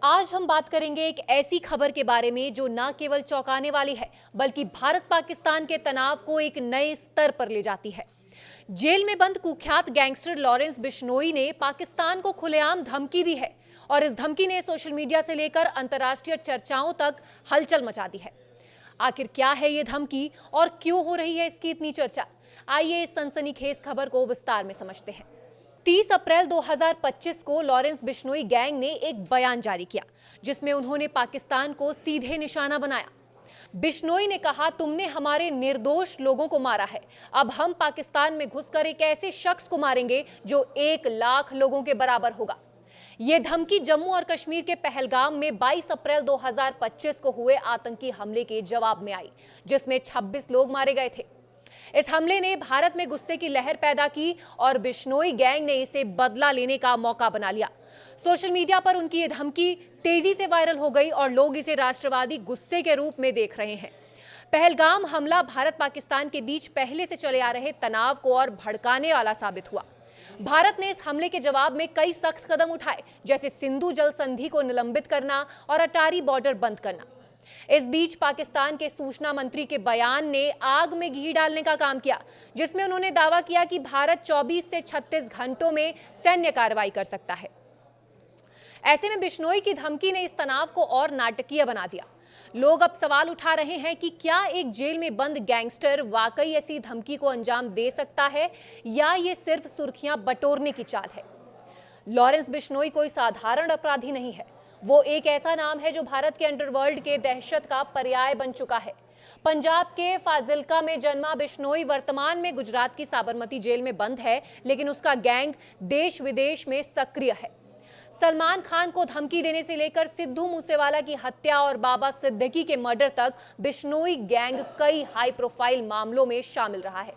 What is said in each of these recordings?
आज हम बात करेंगे एक ऐसी खबर के बारे में जो न केवल चौंकाने वाली है बल्कि भारत पाकिस्तान के तनाव को एक नए स्तर पर ले जाती है। जेल में बंद कुख्यात गैंगस्टर लॉरेंस बिश्नोई ने पाकिस्तान को खुलेआम धमकी दी है और इस धमकी ने सोशल मीडिया से लेकर अंतर्राष्ट्रीय चर्चाओं तक हलचल मचा दी है। आखिर क्या है ये धमकी और क्यों हो रही है इसकी इतनी चर्चा? आइए इस सनसनीखेज खबर को विस्तार में समझते हैं। 30 अप्रैल 2025 को लॉरेंस बिश्नोई गैंग ने एक बयान जारी किया जिसमें उन्होंने पाकिस्तान को सीधे निशाना बनाया। बिश्नोई ने कहा, तुमने हमारे निर्दोष लोगों को मारा है, अब हम पाकिस्तान में घुसकर एक ऐसे शख्स को मारेंगे जो 1 लाख लोगों के बराबर होगा। यह धमकी जम्मू और कश्मीर के पहलगाम में 22 अप्रैल 2025 को हुए आतंकी हमले के जवाब में आई, जिसमें 26 लोग मारे गए थे। इस हमले ने भारत में गुस्से की लहर पैदा की और बिश्नोई गैंग ने इसे बदला लेने का मौका बना लिया। सोशल मीडिया पर उनकी ये धमकी तेजी से वायरल हो गई और लोग इसे राष्ट्रवादी गुस्से के रूप में देख रहे हैं। पहलगाम हमला भारत पाकिस्तान के बीच पहले से चले आ रहे तनाव को और भड़काने वाला साबित हुआ। भारत ने इस हमले के जवाब में कई सख्त कदम उठाए, जैसे सिंधु जल संधि को निलंबित करना और अटारी बॉर्डर बंद करना। इस बीच पाकिस्तान के सूचना मंत्री के बयान ने आग में घी डालने का काम किया, जिसमें उन्होंने दावा किया कि भारत 24 से 36 घंटों में सैन्य कार्रवाई कर सकता है। ऐसे में बिश्नोई की धमकी ने इस तनाव को और नाटकीय बना दिया। लोग अब सवाल उठा रहे हैं कि क्या एक जेल में बंद गैंगस्टर वाकई ऐसी धमकी को अंजाम दे सकता है या ये सिर्फ सुर्खियां बटोरने की चाल है। लॉरेंस बिश्नोई कोई साधारण अपराधी नहीं है, वो एक ऐसा नाम है जो भारत के अंडरवर्ल्ड के दहशत का पर्याय बन चुका है। पंजाब के फाजिल्का में जन्मा बिश्नोई वर्तमान में गुजरात की साबरमती जेल में बंद है, लेकिन उसका गैंग देश विदेश में सक्रिय है। सलमान खान को धमकी देने से लेकर सिद्धू मूसेवाला की हत्या और बाबा सिद्दीकी के मर्डर तक बिश्नोई गैंग कई हाई प्रोफाइल मामलों में शामिल रहा है।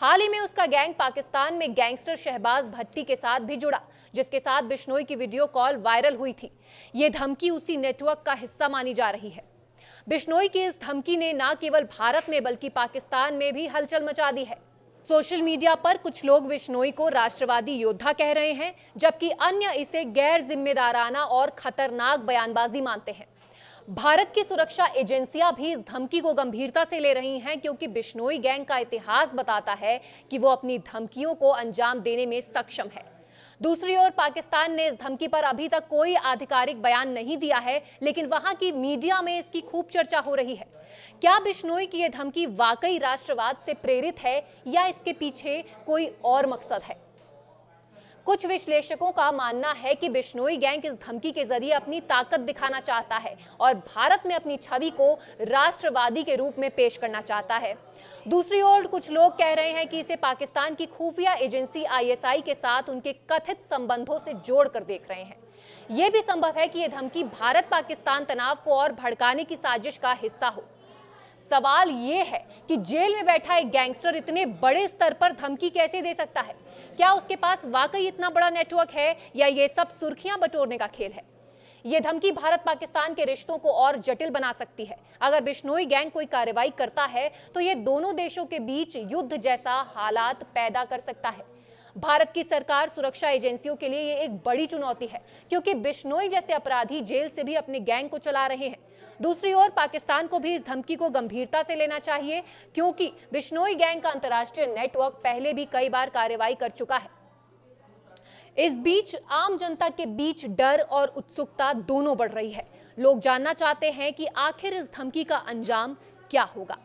हाल ही में उसका गैंग पाकिस्तान में गैंगस्टर शहबाज भट्टी के साथ भी जुड़ा, जिसके साथ बिश्नोई की वीडियो कॉल वायरल हुई थी। ये धमकी उसी नेटवर्क का हिस्सा मानी जा रही है। बिश्नोई की इस धमकी ने न केवल भारत में बल्कि पाकिस्तान में भी हलचल मचा दी है। सोशल मीडिया पर कुछ लोग बिश्नोई को राष्ट्रवादी योद्धा कह रहे हैं, जबकि अन्य इसे गैर जिम्मेदाराना और खतरनाक बयानबाजी मानते हैं। भारत की सुरक्षा एजेंसियां भी इस धमकी को गंभीरता से ले रही हैं, क्योंकि बिश्नोई गैंग का इतिहास बताता है कि वो अपनी धमकियों को अंजाम देने में सक्षम है। दूसरी ओर पाकिस्तान ने इस धमकी पर अभी तक कोई आधिकारिक बयान नहीं दिया है, लेकिन वहां की मीडिया में इसकी खूब चर्चा हो रही है। क्या बिश्नोई की यह धमकी वाकई राष्ट्रवाद से प्रेरित है या इसके पीछे कोई और मकसद है? कुछ विश्लेषकों का मानना है कि बिश्नोई गैंग इस धमकी के जरिए अपनी ताकत दिखाना चाहता है और भारत में अपनी छवि को राष्ट्रवादी के रूप में पेश करना चाहता है। दूसरी ओर कुछ लोग कह रहे हैं कि इसे पाकिस्तान की खुफिया एजेंसी ISI के साथ उनके कथित संबंधों से जोड़कर देख रहे हैं। यह भी संभव है कि यह धमकी भारत पाकिस्तान तनाव को और भड़काने की साजिश का हिस्सा हो। सवाल यह है कि जेल में बैठा एक गैंगस्टर इतने बड़े स्तर पर धमकी कैसे दे सकता है? क्या उसके पास वाकई इतना बड़ा नेटवर्क है या ये सब सुर्खियां बटोरने का खेल है? ये धमकी भारत पाकिस्तान के रिश्तों को और जटिल बना सकती है। अगर बिश्नोई गैंग कोई कार्रवाई करता है तो ये दोनों देशों के बीच युद्ध जैसा हालात पैदा कर सकता है। भारत की सरकार सुरक्षा एजेंसियों के लिए ये एक बड़ी चुनौती है, क्योंकि बिश्नोई जैसे अपराधी जेल से भी अपने गैंग को चला रहे हैं। दूसरी ओर पाकिस्तान को भी इस धमकी को गंभीरता से लेना चाहिए, क्योंकि बिश्नोई गैंग का अंतर्राष्ट्रीय नेटवर्क पहले भी कई बार कार्रवाई कर चुका है। इस बीच आम जनता के बीच डर और उत्सुकता दोनों बढ़ रही है। लोग जानना चाहते हैं कि आखिर इस धमकी का अंजाम क्या होगा।